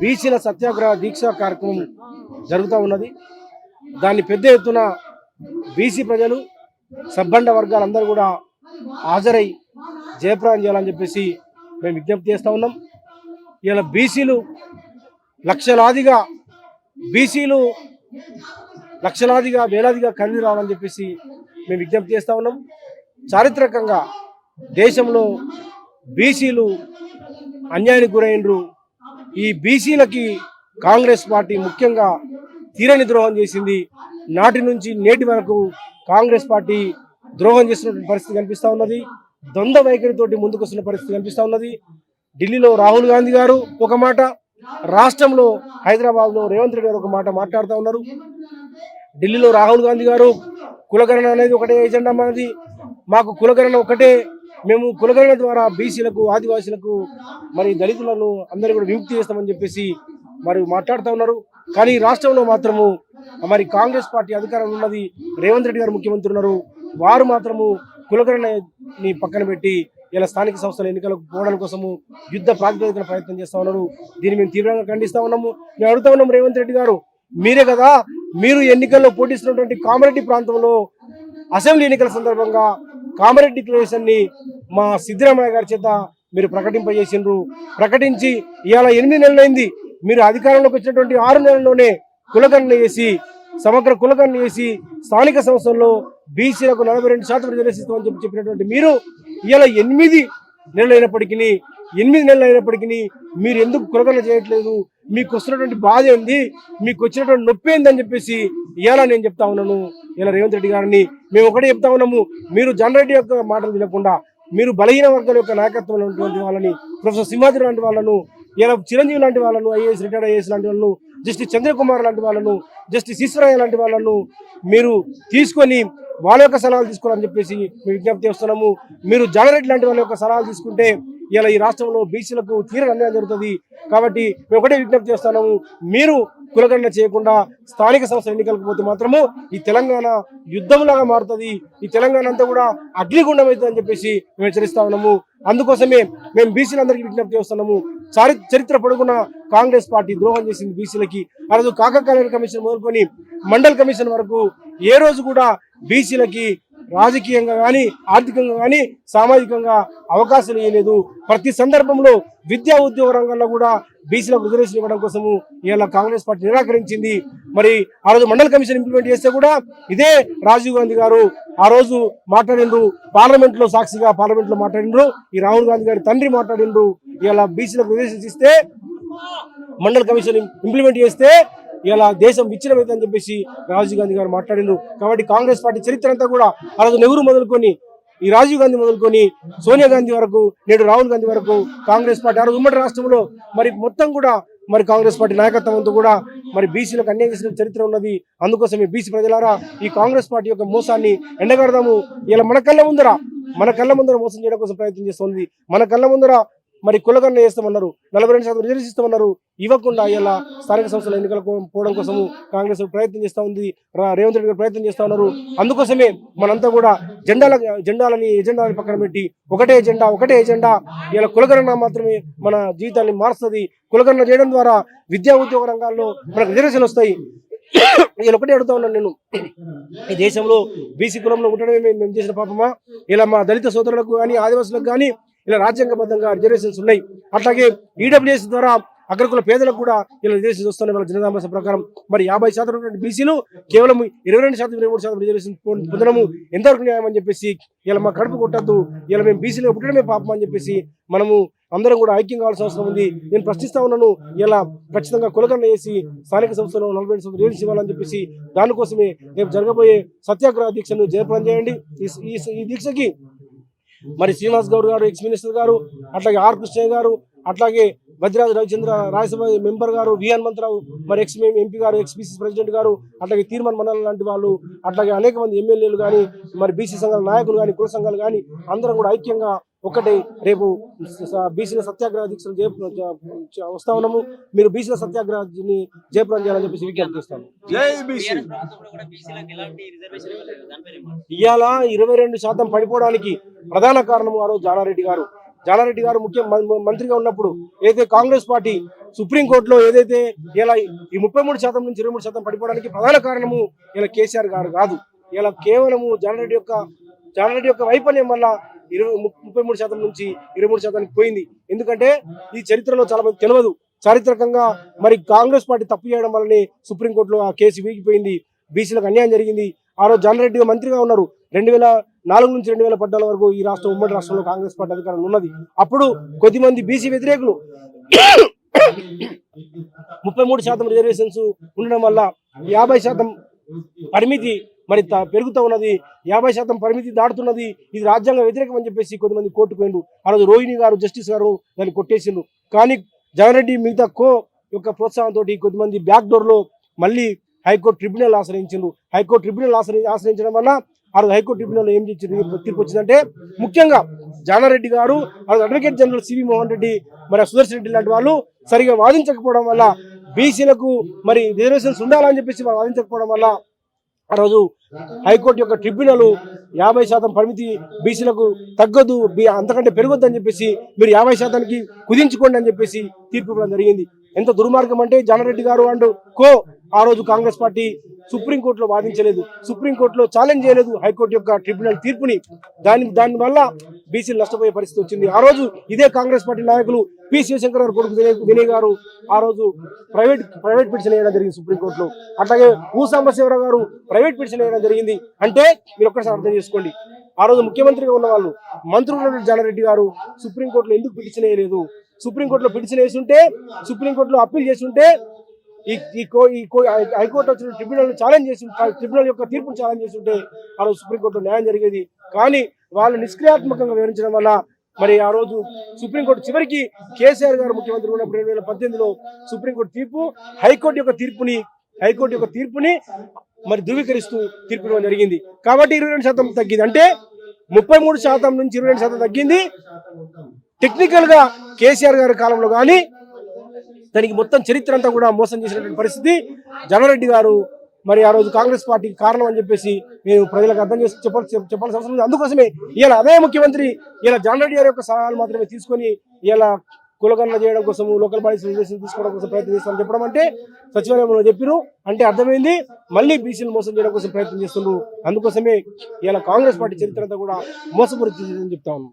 బీసీల సత్యాగ్రహ దీక్ష కార్యక్రమం జరుగుతూ ఉన్నది. దాన్ని పెద్ద ఎత్తున బీసీ ప్రజలు సబ్బండ వర్గాలందరూ కూడా హాజరై జయప్రదం చేయాలని చెప్పేసి మేము విజ్ఞప్తి చేస్తూ ఉన్నాం. ఇలా బీసీలు లక్షలాదిగా వేలాదిగా కదిలి రావాలని చెప్పేసి మేము విజ్ఞప్తి చేస్తూ ఉన్నాం. చారిత్రకంగా దేశంలో బీసీలు అన్యాయానికి గురైనరు. ఈ బీసీలకి కాంగ్రెస్ పార్టీ ముఖ్యంగా తీరని ద్రోహం చేసింది. నాటి నుంచి నేటి వరకు కాంగ్రెస్ పార్టీ ద్రోహం చేస్తున్న పరిస్థితి కనిపిస్తూ ఉన్నది. ద్వంద్వ వైఖరితోటి ముందుకు వస్తున్న పరిస్థితి కనిపిస్తూ ఉన్నది. ఢిల్లీలో రాహుల్ గాంధీ గారు ఒక మాట, రాష్ట్రంలో హైదరాబాద్లో రేవంత్ రెడ్డి గారు ఒక మాట మాట్లాడుతూ ఉన్నారు. ఢిల్లీలో రాహుల్ గాంధీ గారు కులగణన అనేది ఒకటే ఎజెండా మనది, మాకు కులగణన ఒకటే, మేము కులగణన ద్వారా బీసీలకు ఆదివాసీలకు మరి దళితులను అందరూ కూడా విముక్తి చేస్తామని చెప్పేసి మరి మాట్లాడుతూ ఉన్నారు. కానీ రాష్ట్రంలో మాత్రము మరి కాంగ్రెస్ పార్టీ అధికారంలో ఉన్నది, రేవంత్ రెడ్డి గారు ముఖ్యమంత్రి ఉన్నారు. వారు మాత్రము కులగణనని పక్కన పెట్టి ఇలా స్థానిక సంస్థల ఎన్నికలకు పోవడం కోసము యుద్ధ ప్రాతిపదికన ప్రయత్నం చేస్తూ ఉన్నారు. దీన్ని మేము తీవ్రంగా ఖండిస్తూ ఉన్నాము. మేము అడుగుతా ఉన్నాము, రేవంత్ రెడ్డి గారు మీరే కదా, మీరు ఎన్నికల్లో పోటీస్తున్నటువంటి కామారెడ్డి ప్రాంతంలో అసెంబ్లీ ఎన్నికల సందర్భంగా కామారెడ్డి డిక్లరేషన్ ని మా సిద్ధరామయ్య గారి చేత మీరు ప్రకటింపజేసిండ్రు. ప్రకటించి ఇవాళ 8 నెలలైంది. మీరు అధికారంలోకి వచ్చినటువంటి 6 నెలల్లోనే కులగణన చేసి, సమగ్ర కులగణన చేసి స్థానిక సంస్థల్లో బీసీలకు 42% రిజర్వేషన్ చెప్పినటువంటి మీరు ఇవాళ 8 నెలలు అయినప్పటికీ మీరు ఎందుకు కులగణన చేయట్లేదు? మీకు వస్తున్నటువంటి బాధ ఏంది, మీకు వచ్చినటువంటి నొప్పి ఏందని చెప్పేసి ఇవాళ నేను చెప్తా ఉన్నాను. ఇలా రేవంత్ రెడ్డి గారిని మేము ఒకటే చెప్తా ఉన్నాము, మీరు జనరెడ్డి యొక్క మాటలు తినకుండా మీరు బలహీన వర్గాల యొక్క నాయకత్వంలో ఉన్నటువంటి వాళ్ళని, ప్రొఫెసర్ సింహాద్రి లాంటి వాళ్ళను, ఇలా చిరంజీవి లాంటి వాళ్ళను, ఐఏఎస్ రిటైర్డ్ ఐఏఎస్ లాంటి వాళ్ళను, జస్టిస్ చంద్రకుమార్ లాంటి వాళ్ళను, జస్టిస్ ఈశ్వరయ్య లాంటి వాళ్ళను మీరు తీసుకొని వాళ్ళ యొక్క సలహాలు తీసుకోవాలని చెప్పేసి మేము విజ్ఞప్తి చేస్తున్నాము. మీరు జానరెడ్డి లాంటి వాళ్ళ యొక్క సలహాలు తీసుకుంటే ఇలా ఈ రాష్ట్రంలో బీసీలకు తీరని అన్యాయం జరుగుతుంది. కాబట్టి మేము ఒకటే విజ్ఞప్తి చేస్తున్నాము, మీరు కులగణన చేయకుండా స్థానిక సంస్థల ఎన్నికలకు పోతే మాత్రము ఈ తెలంగాణ యుద్ధంలాగా మారుతుంది, ఈ తెలంగాణ అంతా కూడా అగ్నిగుండం అవుతుంది అని చెప్పేసి మేము హెచ్చరిస్తా ఉన్నాము. అందుకోసమే మేము బీసీలందరికీ విజ్ఞప్తి చేస్తున్నాము. చరిత్ర పొడుగున కాంగ్రెస్ పార్టీ ద్రోహం చేసింది బీసీలకి. ఆ రోజు కాకకాల కమిషన్ మొదలుకొని మండల్ కమిషన్ వరకు ఏ రోజు కూడా బీసీలకి రాజకీయంగా కానీ, ఆర్థికంగా కానీ, సామాజికంగా అవకాశాలు ఇవ్వలేదు. ప్రతి సందర్భంలో విద్యా ఉద్యోగ రంగంలో కూడా బీసీలకు రిజర్వేషన్ ఇవ్వడం కోసము ఇలా కాంగ్రెస్ పార్టీ నిరాకరించింది. మరి ఆ రోజు మండల్ కమిషన్ ఇంప్లిమెంట్ చేస్తే కూడా ఇదే రాజీవ్ గాంధీ గారు ఆ రోజు మాట్లాడిండ్రు, పార్లమెంట్ లో సాక్షిగా పార్లమెంట్ లో మాట్లాడిండ్రు. ఈ రాహుల్ గాంధీ గారి తండ్రి మాట్లాడిండ్రు. ఇలా బీసీలకు రిజర్వేషన్ ఇస్తే, మండల్ కమిషన్ ఇంప్లిమెంట్ చేస్తే ఇలా దేశం విచ్ఛిన్నమైందని చెప్పేసి రాజీవ్ గాంధీ గారు మాట్లాడిండ్రు. కాబట్టి కాంగ్రెస్ పార్టీ చరిత్ర అంతా కూడా ఆ రోజు నెహ్రూ మొదలుకొని, ఈ రాజీవ్ గాంధీ మొదలుకొని, సోనియా గాంధీ వరకు, నేడు రాహుల్ గాంధీ వరకు కాంగ్రెస్ పార్టీ ఆ రోజు ఉమ్మడి రాష్ట్రంలో మరి మొత్తం కూడా మరి కాంగ్రెస్ పార్టీ నాయకత్వం అంతా కూడా మరి బీసీలకు అన్యాయం చేసిన చరిత్ర ఉన్నది. అందుకోసమే బీసీ ప్రజలారా ఈ కాంగ్రెస్ పార్టీ యొక్క మోసాన్ని ఎండగడదాము. ఇలా మన కళ్ళ ముందర మోసం చేయడం కోసం ప్రయత్నం చేస్తుంది. మన కళ్ళ ముందర మరి కులగణన చేస్తామన్నారు, 42% రిజర్వేషన్ ఇస్తామన్నారు, ఇవ్వకుండా ఇలా స్థానిక సంస్థల ఎన్నికలకు పోవడం కోసము కాంగ్రెస్ ప్రయత్నం చేస్తూ ఉంది, రేవంత్ రెడ్డి గారు ప్రయత్నం చేస్తూ ఉన్నారు. అందుకోసమే మనంతా కూడా ఎజెండాలని పక్కన పెట్టి ఒకటే ఎజెండా ఇలా కులగణన మాత్రమే మన జీవితాన్ని మారుస్తుంది. కులగణన చేయడం ద్వారా విద్యా ఉద్యోగ రంగాల్లో మనకు రిజర్వేషన్ వస్తాయి. ఇలా ఒకటే అడుగుతా ఉన్నాను నేను, ఈ దేశంలో బీసీ కులంలో ఉండడమే మేము చేసిన పాపమా? ఇలా మా దళిత సోదరులకు కానీ, ఆదివాసులకు కానీ ఇలా రాజ్యాంగబద్ధంగా రిజర్వేషన్స్ ఉన్నాయి. అట్లాగే ఈడబ్ల్యూఎస్ ద్వారా అగ్రకుల పేదలకు కూడా ఇలా రిజర్వేషన్స్ వస్తున్నాయి. వాళ్ళ జనదాంశ ప్రకారం మరి 50% బీసీలు కేవలం 22%, 23% రిజర్వేషన్ పొందడము ఎంతవరకు న్యాయం అని చెప్పేసి ఇలా మా కడుపు కొట్టద్దు, ఇలా మేము బీసీలో పుట్టడమే పాపం అని చెప్పేసి మనము అందరం కూడా ఐక్యం కావాల్సిన అవసరం ఉంది. నేను ప్రశ్నిస్తా ఉన్నాను, ఇలా ఖచ్చితంగా కులగణన చేసి స్థానిక సంస్థలో 42% రిజర్వేషన్ ఇవ్వాలని చెప్పేసి దానికోసమే రేపు జరగబోయే సత్యాగ్రహ దీక్షను జయప్రదం చేయండి. ఈ దీక్షకి మరి శ్రీనివాస్ గౌడ్ గారు, ఎక్స్ మినిస్టర్ గారు, అట్లాగే ఆర్ కృష్ణయ్య గారు, అట్లాగే వజ్రాజు రవిచంద్ర రాజ్యసభ మెంబర్ గారు, వి హనుమంతరావు, మరి ఎక్స్ ఎంపీ గారు, ఎక్స్ బీసీ ప్రెసిడెంట్ గారు, అట్లాగే తీర్మాన్ మండలం లాంటి వాళ్ళు, అట్లాగే అనేక మంది ఎమ్మెల్యేలు కానీ, మరి బీసీ సంఘాల నాయకులు కానీ, కుల సంఘాలు కానీ అందరం కూడా ఐక్యంగా ఒకటి రేపు బీసీల సత్యాగ్రహ దీక్షలు వస్తా ఉన్నాము. మీరు బీసీల సత్యాగ్రహాన్ని జయప్రదం చేయాలని చెప్పేసి విజ్ఞప్తి చేస్తాను. ఇవాళ 22% పడిపోవడానికి ప్రధాన కారణం గారు జానారెడ్డి గారు. జానారెడ్డి గారు మంత్రిగా ఉన్నప్పుడు ఏదైతే కాంగ్రెస్ పార్టీ సుప్రీంకోర్టులో ఏదైతే ఇలా ఈ 33% నుంచి 23% పడిపోవడానికి ప్రధాన కారణము ఇలా కేసీఆర్ గారు కాదు. ఇలా కేవలము జానారెడ్డి యొక్క వైఫల్యం వల్ల 33% నుంచి 23% పోయింది. ఎందుకంటే ఈ చరిత్రలో చాలా మంది తెలియదు. చారిత్రకంగా మరి కాంగ్రెస్ పార్టీ తప్పు చేయడం వల్లనే సుప్రీంకోర్టులో ఆ కేసు వీగిపోయింది. బీసీలకు అన్యాయం జరిగింది. ఆ రోజు జానారెడ్డి మంత్రిగా ఉన్నారు. 2004 నుంచి 2014 వరకు ఈ రాష్ట్రం ఉమ్మడి రాష్ట్రంలో కాంగ్రెస్ పార్టీ అధికారంలో ఉన్నది. అప్పుడు కొద్దిమంది బీసీ వ్యతిరేకులు 33% రిజర్వేషన్స్ ఉండడం వల్ల 50% పరిమితి మరి పెరుగుతూ ఉన్నది. 50% పరిమితి దాటుతున్నది. ఇది రాజ్యాంగ వ్యతిరేకం అని చెప్పేసి కొద్దిమంది కోర్టుకు పోయిండు. ఆ రోజు రోహిణి గారు జస్టిస్ గారు దాన్ని కొట్టేసిండు. కానీ జానారెడ్డి మిగతా యొక్క ప్రోత్సాహంతో కొద్దిమంది బ్యాక్ డోర్ లో మళ్ళీ హైకోర్టు ట్రిబ్యునల్ ఆశ్రయించిండు. హైకోర్టు ట్రిబ్యునల్ ఆశ్రయించడం వల్ల ఆ రోజు హైకోర్టు ట్రిబ్యునల్ ఏం తీర్పు వచ్చిందంటే, ముఖ్యంగా జానారెడ్డి గారు advocate general CV Mohan Reddy మరి సుదర్శన్ రెడ్డి లాంటి వాళ్ళు సరిగా వాదించకపోవడం వల్ల బీసీలకు మరి రిజర్వేషన్స్ ఉండాలని చెప్పేసి వాదించకపోవడం వల్ల ఆ రోజు హైకోర్టు యొక్క ట్రిబ్యునల్ 50% పరిమితి బీసీలకు తగ్గదు, అంతకంటే పెరగొద్దు అని చెప్పేసి మీరు 50%కి కుదించుకోండి అని చెప్పేసి తీర్పు ఇవ్వడం జరిగింది. ఎంత దుర్మార్గం అంటే జానారెడ్డి గారు అంటూ ఆ రోజు కాంగ్రెస్ పార్టీ సుప్రీంకోర్టులో వాదించలేదు, సుప్రీంకోర్టులో ఛాలెంజ్ చేయలేదు హైకోర్టు యొక్క ట్రిబ్యునల్ తీర్పుని. దానివల్ల బీసీలు నష్టపోయే పరిస్థితి వచ్చింది. ఆ రోజు ఇదే కాంగ్రెస్ పార్టీ నాయకులు పి శివశంకర్ గారు కొడుకు వినయ్ గారు ఆ రోజు ప్రైవేట్ పిటిషన్ వేయడం జరిగింది సుప్రీంకోర్టులో. అట్లాగే సాంబశివరావు గారు ప్రైవేట్ పిటిషన్ వేయడం జరిగింది. అంటే మీరు ఒక్కసారి అర్థం చేసుకోండి, ఆ రోజు ముఖ్యమంత్రిగా ఉన్న వాళ్ళు మంత్రులు జానారెడ్డి గారు సుప్రీంకోర్టులో ఎందుకు పిటిషన్ వేయలేదు? సుప్రీంకోర్టులో పిటిషన్ వేస్తుంటే, సుప్రీంకోర్టులో అప్పీల్ చేస్తుంటే హైకోర్టు వచ్చిన ట్రిబ్యునల్ ఛాలెంజ్ చేసి ట్రిబ్యునల్ యొక్క తీర్పును ఛాలెంజ్ చేస్తుంటే ఆ రోజు సుప్రీంకోర్టులో న్యాయం జరిగేది. కానీ వాళ్ళు నిష్క్రియాత్మకంగా వివరించడం వల్ల మరి ఆ రోజు సుప్రీంకోర్టు చివరికి కేసీఆర్ గారు ముఖ్యమంత్రి ఉన్నప్పుడు 2018లో సుప్రీంకోర్టు తీర్పు హైకోర్టు యొక్క తీర్పుని మరి ధృవీకరిస్తూ తీర్పు ఇవ్వడం జరిగింది. కాబట్టి 22% తగ్గింది. అంటే 33% నుంచి 22% తగ్గింది. టెక్నికల్ గా కేసీఆర్ గారి కాలంలో కానీ దానికి మొత్తం చరిత్ర అంతా కూడా మోసం చేసినటువంటి పరిస్థితి జానారెడ్డి గారు మరి ఆ రోజు కాంగ్రెస్ పార్టీకి కారణం అని చెప్పేసి నేను ప్రజలకు అర్థం చేసి చెప్పాల్సిన అవసరం ఉంది. అందుకోసమే ఇలా అదే ముఖ్యమంత్రి ఇలా జానారెడ్డి గారి యొక్క సలహాలు మాత్రమే తీసుకొని ఇలా కులగణన చేయడం కోసం, లోకల్ బాడీస్ రిజర్వేషన్ తీసుకోవడం కోసం ప్రయత్నం చేస్తామని చెప్పడం అంటే సచివాలయంలో చెప్పిరు అంటే అర్థమైంది మళ్ళీ బీసీలు మోసం చేయడం కోసం ప్రయత్నం చేస్తున్నారు. అందుకోసమే ఇలా కాంగ్రెస్ పార్టీ చరిత్ర అంతా కూడా మోసపూరిత చెప్తా ఉన్నాం.